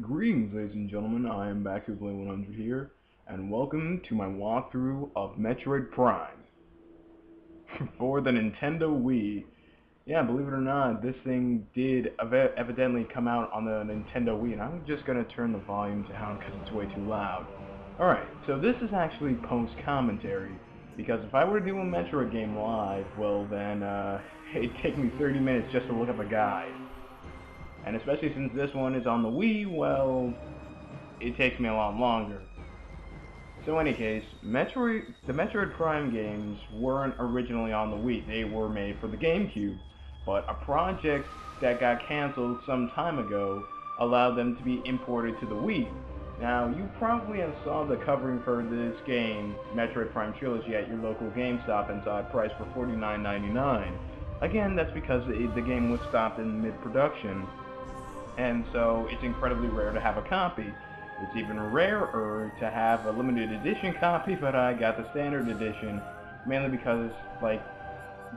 Greetings, ladies and gentlemen. I am back with Blade 100 here, and welcome to my walkthrough of Metroid Prime for the Nintendo Wii. Yeah, believe it or not, this thing did evidently come out on the Nintendo Wii, and I'm just gonna turn the volume down because it's way too loud. Alright, so this is actually post-commentary, because if I were to do a Metroid game live, well then, it'd take me 30 minutes just to look up a guide. And especially since this one is on the Wii, well, it takes me a lot longer. So in any case, the Metroid Prime games weren't originally on the Wii. They were made for the GameCube. But a project that got cancelled some time ago allowed them to be imported to the Wii. Now, you probably have saw the covering for this game, Metroid Prime Trilogy, at your local GameStop and saw it priced for $49.99. Again, that's because the game was stopped in mid-production. And so it's incredibly rare to have a copy. It's even rarer to have a limited edition copy, but I got the standard edition, mainly because, like,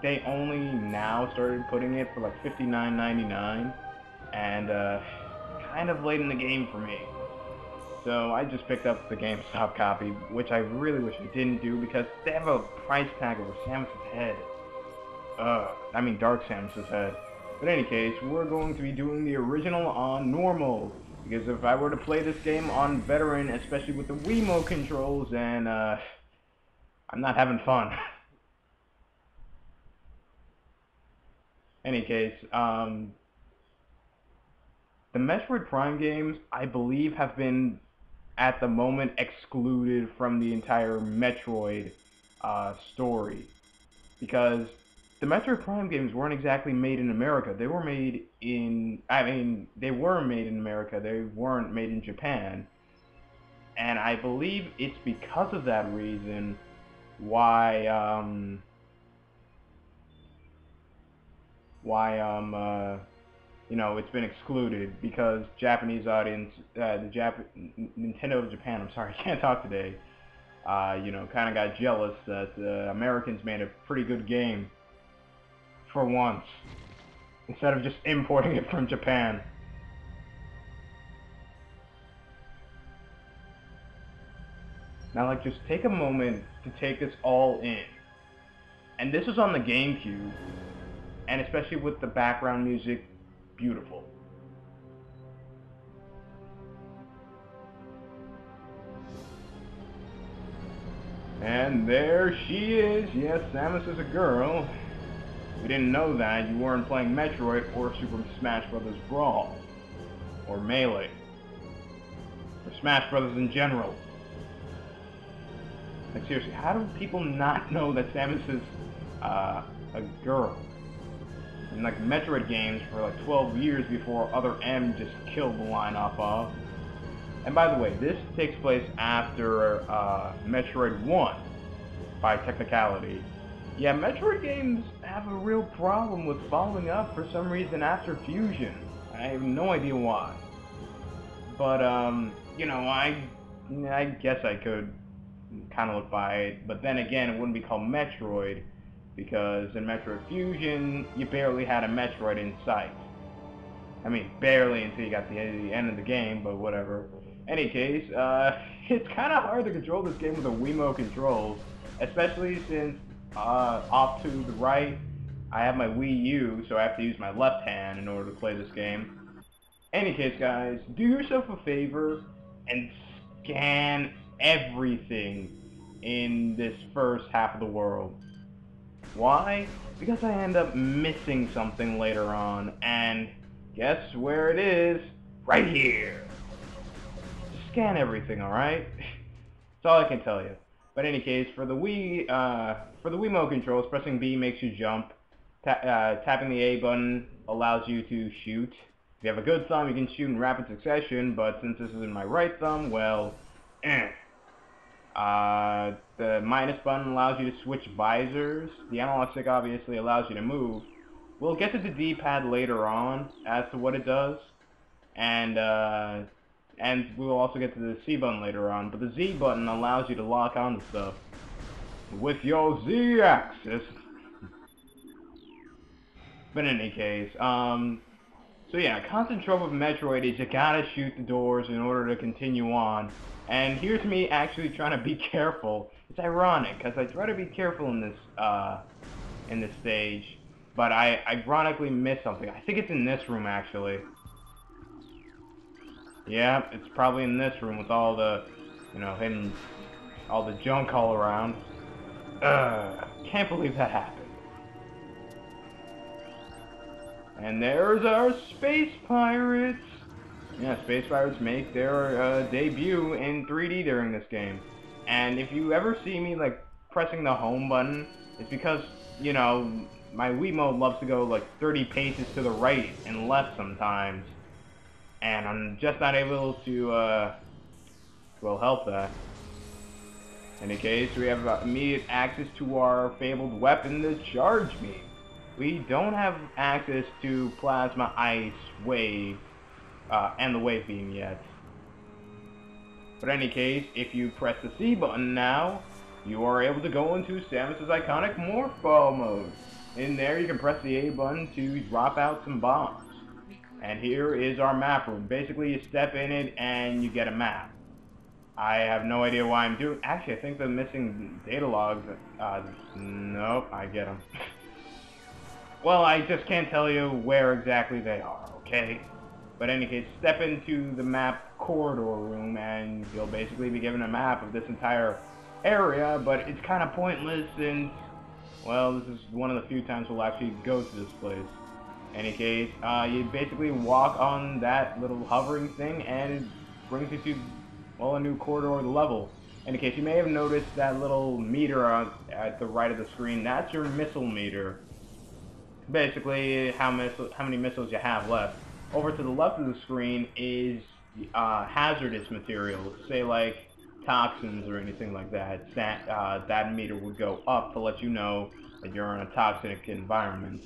they only now started putting it for like $59.99, and kind of late in the game for me. So I just picked up the GameStop copy, which I really wish I didn't do, because they have a price tag over Samus's head. Dark Samus's head. But in any case, we're going to be doing the original on normal, because if I were to play this game on veteran, especially with the Wiimote controls, then I'm not having fun. Any case, the Metroid Prime games, I believe, have been, at the moment, excluded from the entire Metroid story, because the Metroid Prime games weren't exactly made in America. They were made in... they were made in America. They weren't made in Japan. And I believe it's because of that reason why, it's been excluded. Because Japanese audience, Nintendo of Japan, I'm sorry, I can't talk today, kind of got jealous that Americans made a pretty good game. For once, instead of just importing it from Japan. Now, just take a moment to take this all in. And this is on the GameCube, and especially with the background music, beautiful. And there she is. Yes, Samus is a girl. We didn't know that. You weren't playing Metroid or Super Smash Bros. Brawl. Or Melee. Or Smash Bros. In general. Like, seriously, how do people not know that Samus is a girl? In, like, Metroid games for, like, 12 years before Other M just killed the line off of. And by the way, this takes place after Metroid 1, by technicality. Yeah, Metroid games have a real problem with following up for some reason after Fusion. I have no idea why. But, I guess I could kind of look by it. But then again, it wouldn't be called Metroid, because in Metroid Fusion, you barely had a Metroid in sight. I mean, barely until you got to the end of the game, but whatever. Any case, it's kind of hard to control this game with the Wiimote controls, especially since off to the right, I have my Wii U, so I have to use my left hand in order to play this game. Any case, guys, do yourself a favor and scan everything in this first half of the world. Why? Because I end up missing something later on, and guess where it is? Right here! Scan everything, alright? That's all I can tell you. But in any case, for the Wiimote controls, pressing B makes you jump. Tapping the A button allows you to shoot. If you have a good thumb, you can shoot in rapid succession, but since this is in my right thumb, well, the minus button allows you to switch visors. The analog stick obviously allows you to move. We'll get to the D-pad later on as to what it does. And we will also get to the C button later on, but the Z button allows you to lock onto stuff with your Z axis. But in any case, So yeah, constant trouble with Metroid is you gotta shoot the doors in order to continue on. And here's me actually trying to be careful. It's ironic, because I try to be careful in this stage, but I ironically miss something. I think it's in this room, actually. Yeah, it's probably in this room with all the, hidden, all the junk all around. Can't believe that happened. And there's our space pirates! Yeah, space pirates make their debut in 3D during this game. And if you ever see me, like, pressing the home button, it's because, my Wii mode loves to go, like, 30 paces to the right and left sometimes. And I'm just not able to, well, help that. In any case, we have immediate access to our fabled weapon, the Charge Beam. We don't have access to Plasma Ice, Wave, and the Wave Beam yet. But in any case, if you press the C button now, you are able to go into Samus's iconic Morph Ball mode. In there, you can press the A button to drop out some bombs. And here is our map room. Basically, you step in it and you get a map. I have no idea why I'm doing... Actually, I think the missing data logs... nope, I get them. Well, I just can't tell you where exactly they are, okay? But in any case, step into the map corridor room and you'll basically be given a map of this entire area, but it's kind of pointless since, well, this is one of the few times we'll actually go to this place. In any case, you basically walk on that little hovering thing and it brings you to, well, a new corridor of the level. In any case, you may have noticed that little meter at the right of the screen. That's your missile meter. Basically, how many missiles you have left. Over to the left of the screen is hazardous materials, say like toxins or anything like that. That meter would go up to let you know that you're in a toxic environment.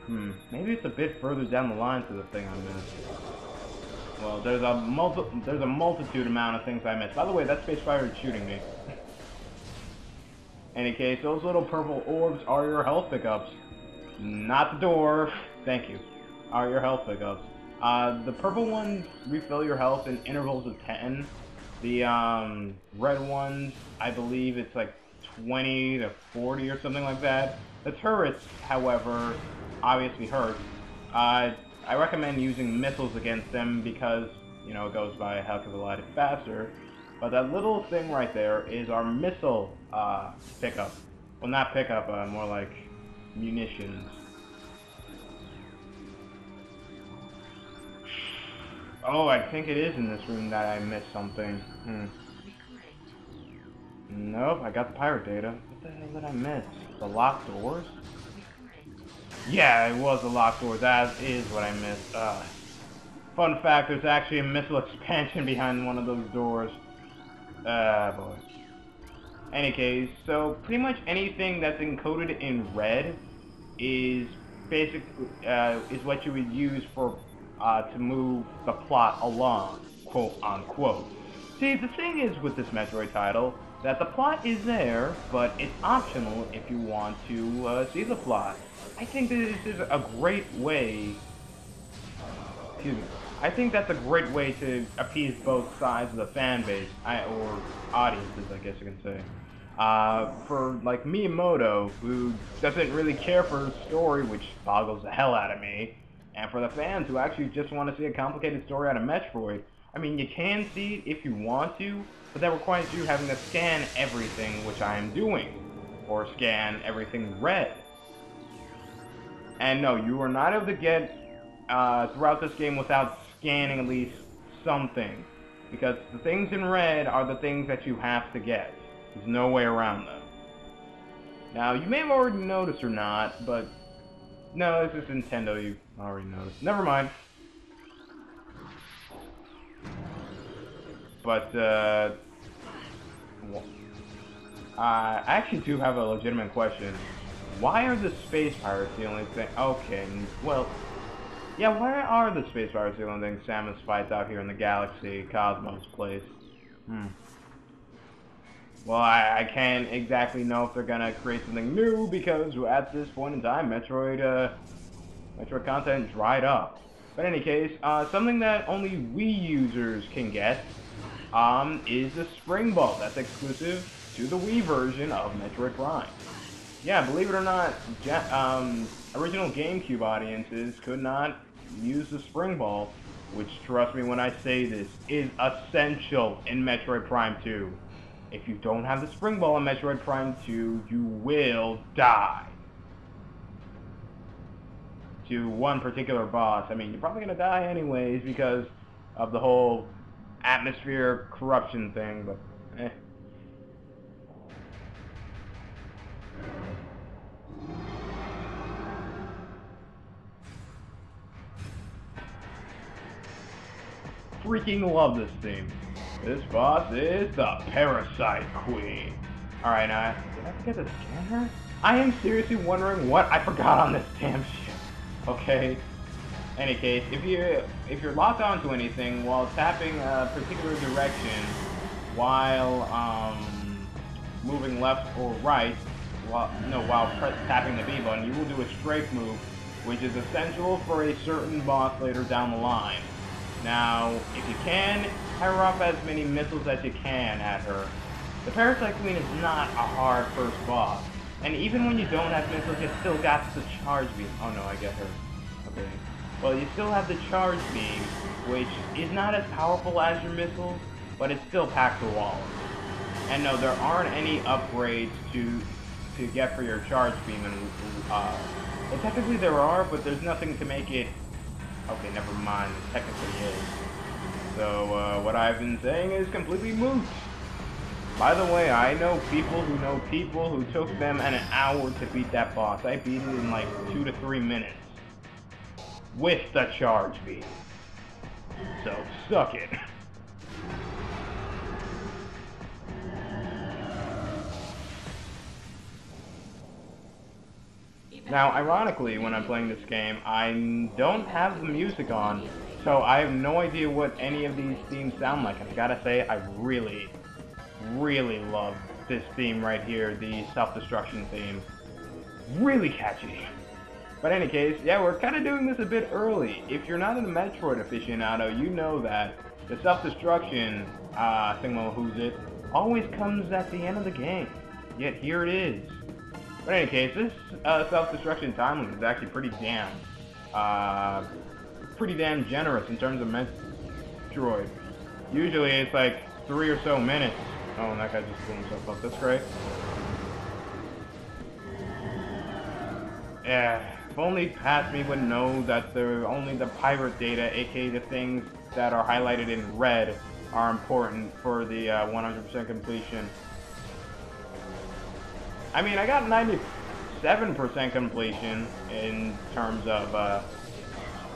Maybe it's a bit further down the line to the thing I missed. Well, there's a multitude amount of things I missed. By the way, that space pirate is shooting me. In any case, those little purple orbs are your health pickups. Not the door. Thank you. Are your health pickups. The purple ones refill your health in intervals of 10. The red ones, I believe it's like 20 to 40 or something like that. The turrets, however, obviously hurt. I recommend using missiles against them because, it goes by a heck of a lot faster. But that little thing right there is our missile pickup. Well, not pickup, more like munitions. Oh, I think it is in this room that I missed something. Nope, I got the pirate data. What the hell did I miss? The locked doors? Yeah, it was the locked doors. That is what I missed. Fun fact, there's actually a missile expansion behind one of those doors. Boy. Any case, so pretty much anything that's encoded in red is basically is what you would use for to move the plot along, quote unquote. See, the thing is with this Metroid title that the plot is there, but it's optional if you want to see the plot. I think that this is a great way. Excuse me. I think that's a great way to appease both sides of the fan base, or audiences, I guess you can say. For like Miyamoto, who doesn't really care for the story, which boggles the hell out of me, and for the fans who actually just want to see a complicated story out of Metroid, I mean, you can see it if you want to, but that requires you having to scan everything, which I am doing, or scan everything red. And no, you are not able to get throughout this game without scanning at least something, because the things in red are the things that you have to get. There's no way around them. Now, you may have already noticed or not, but no, this is Nintendo, you already noticed. Never mind. But, I actually do have a legitimate question. Why are the space pirates the only thing? Okay, well, yeah, why are the space pirates the only thing Samus fights out here in the galaxy, Cosmos place? Well, I can't exactly know if they're gonna create something new, because at this point in time, Metroid, Metroid content dried up. But in any case, something that only Wii users can get is the Spring Ball. That's exclusive to the Wii version of Metroid Prime. Yeah, believe it or not, original GameCube audiences could not use the Spring Ball, which, trust me when I say this, is essential in Metroid Prime 2. If you don't have the Spring Ball in Metroid Prime 2, you will die. To one particular boss. I mean, you're probably gonna die anyways because of the whole atmosphere corruption thing, but eh. Freaking love this theme. This boss is the Parasite Queen. Alright, now, did I forget to scan her? I am seriously wondering what I forgot on this damn ship. Okay? Any case, if you're locked onto anything while tapping a particular direction while moving left or right, while tapping the B button, you will do a strafe move, which is essential for a certain boss later down the line. Now, if you can, fire off as many missiles as you can at her. The Parasite Queen is not a hard first boss, and even when you don't have missiles, you still got the charge beam. Oh no, I get her. Okay. Well, you still have the charge beam, which is not as powerful as your missiles, but it still packs a wall. And no, there aren't any upgrades to get for your charge beam, and well, technically there are, but there's nothing to make it. Okay, never mind. It technically is. So what I've been saying is completely moot. By the way, I know people who took them an hour to beat that boss. I beat it in like 2 to 3 minutes. With the charge beam. So, suck it. Now, ironically, when I'm playing this game, I don't have the music on, so I have no idea what any of these themes sound like. And I gotta say, I really, really love this theme right here, the self-destruction theme. Really catchy. But in any case, yeah, we're kind of doing this a bit early. If you're not a Metroid aficionado, you know that the self-destruction thingamahoosit always comes at the end of the game. Yet here it is. But in any case, this self-destruction time limit is actually pretty damn generous in terms of Metroid. Usually it's like 3 or so minutes. Oh, and that guy just blew himself up. That's great. Yeah, if only past me would know that only the pirate data, aka the things that are highlighted in red, are important for the 100% completion. I mean, I got 97% completion in terms of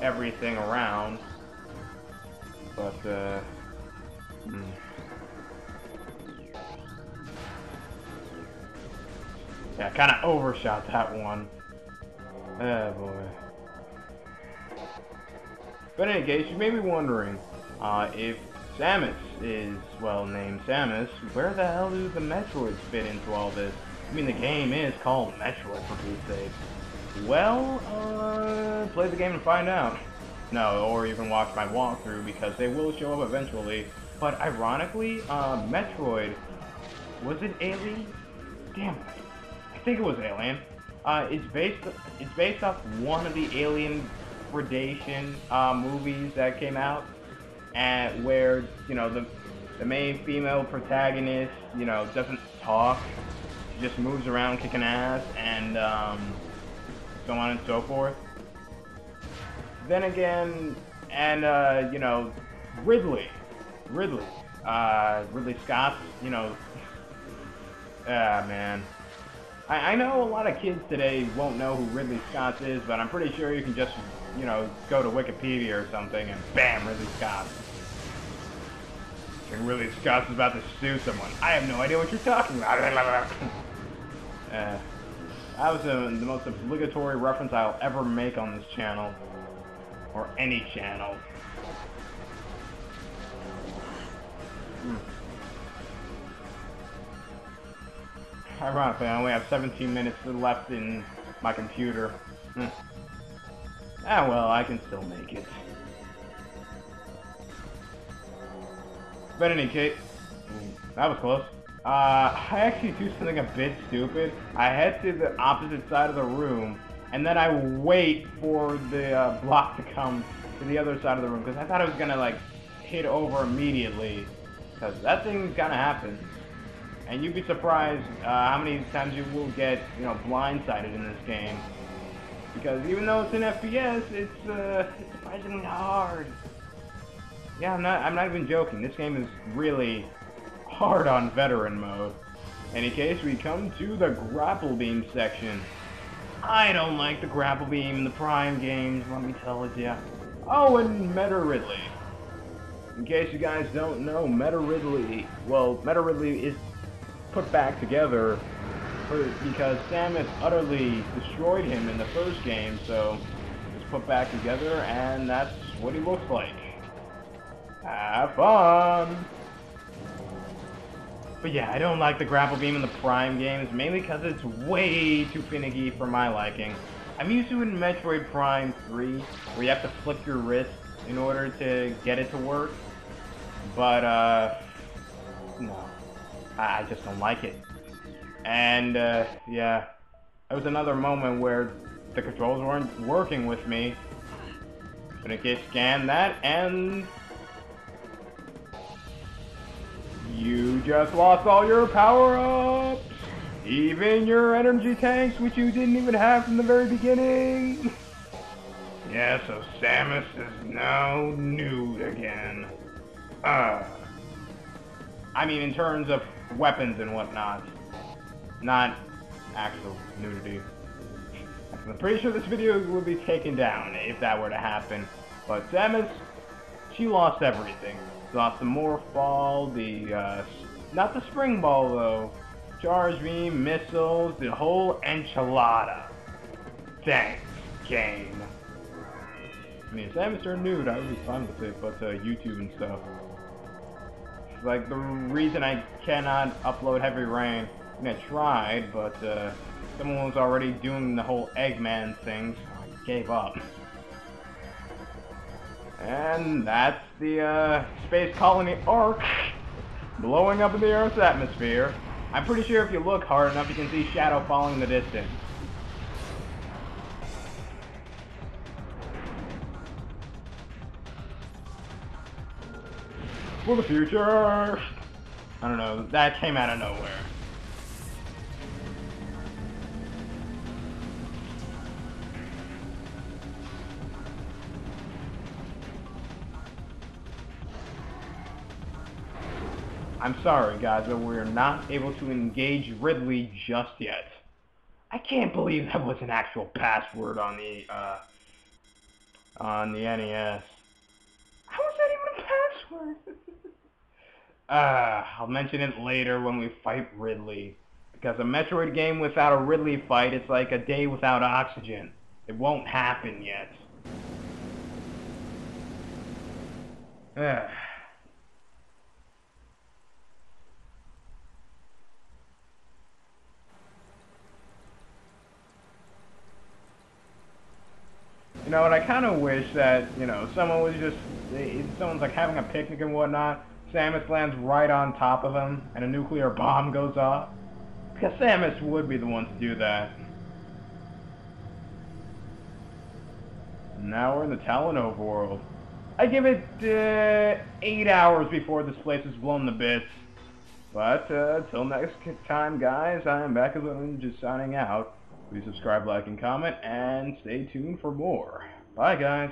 everything around, but yeah, kind of overshot that one. Oh boy. But in any case, you may be wondering if Samus is, well, named Samus, where the hell do the Metroids fit into all this? I mean, the game is called Metroid, for Pete's sake. Well, play the game and find out. No, or you can watch my walkthrough, because they will show up eventually. But ironically, Metroid, was it Alien? Damn it. I think it was Alien. It's based off one of the Alien Predation movies that came out, and where, you know, the main female protagonist, you know, doesn't talk. Just moves around kicking ass and so on and so forth. Then again, and you know, Ridley Scott, you know, man. I know a lot of kids today won't know who Ridley Scott is, but I'm pretty sure you can just, you know, go to Wikipedia or something and bam, Ridley Scott. And Ridley Scott's about to sue someone. I have no idea what you're talking about. That was the most obligatory reference I'll ever make on this channel. Or any channel. Ironically, I only have 17 minutes left in my computer. Ah, well, I can still make it. But in any case, that was close. I actually do something a bit stupid. I head to the opposite side of the room, and then I wait for the block to come to the other side of the room, because I thought it was gonna, like, hit over immediately, because that thing's gonna happen. And you'd be surprised how many times you will get, you know, blindsided in this game. Because even though it's an FPS, it's surprisingly hard. Yeah, I'm not even joking. This game is really hard on veteran mode. In any case, we come to the grapple beam section. I don't like the grapple beam in the Prime games, let me tell ya. Oh, and Meta Ridley. In case you guys don't know, Meta Ridley is put back together because Samus utterly destroyed him in the first game, so it's put back together, and that's what he looks like. Have fun! But yeah, I don't like the grapple beam in the Prime games, mainly because it's way too finicky for my liking. I'm used to it in Metroid Prime 3, where you have to flick your wrist in order to get it to work. But, no. I just don't like it. And, yeah. There was another moment where the controls weren't working with me. But in case, scan that, and you just lost all your power-ups! Even your energy tanks, which you didn't even have from the very beginning! Yeah, so Samus is now nude again. I mean, in terms of weapons and whatnot. Not actual nudity. I'm pretty sure this video would be taken down if that were to happen. But Samus, she lost everything. She lost the Morph Ball, not the Spring Ball though. Charge Beam, missiles, the whole enchilada. Thanks, game. I mean, if Samus turned nude, I would be fine with it, but YouTube and stuff. Like, the reason I cannot upload Heavy Rain, I mean, I tried, but someone was already doing the whole Eggman thing, so I gave up. And that's the space colony Ark blowing up in the Earth's atmosphere. I'm pretty sure if you look hard enough, you can see Shadow falling in the distance. For the future! I don't know, that came out of nowhere. I'm sorry, guys, but we're not able to engage Ridley just yet. I can't believe that was an actual password on the NES. How was that even a password? I'll mention it later when we fight Ridley. Because a Metroid game without a Ridley fight, it's like a day without oxygen. It won't happen yet. You know, and I kind of wish that, you know, someone's like having a picnic and whatnot, Samus lands right on top of him, and a nuclear bomb goes off. Because Samus would be the one to do that. Now we're in the Talon world. I give it 8 hours before this place is blown to bits. But till next time, guys, I am back as a Ninja signing out. Please subscribe, like, and comment, and stay tuned for more. Bye, guys.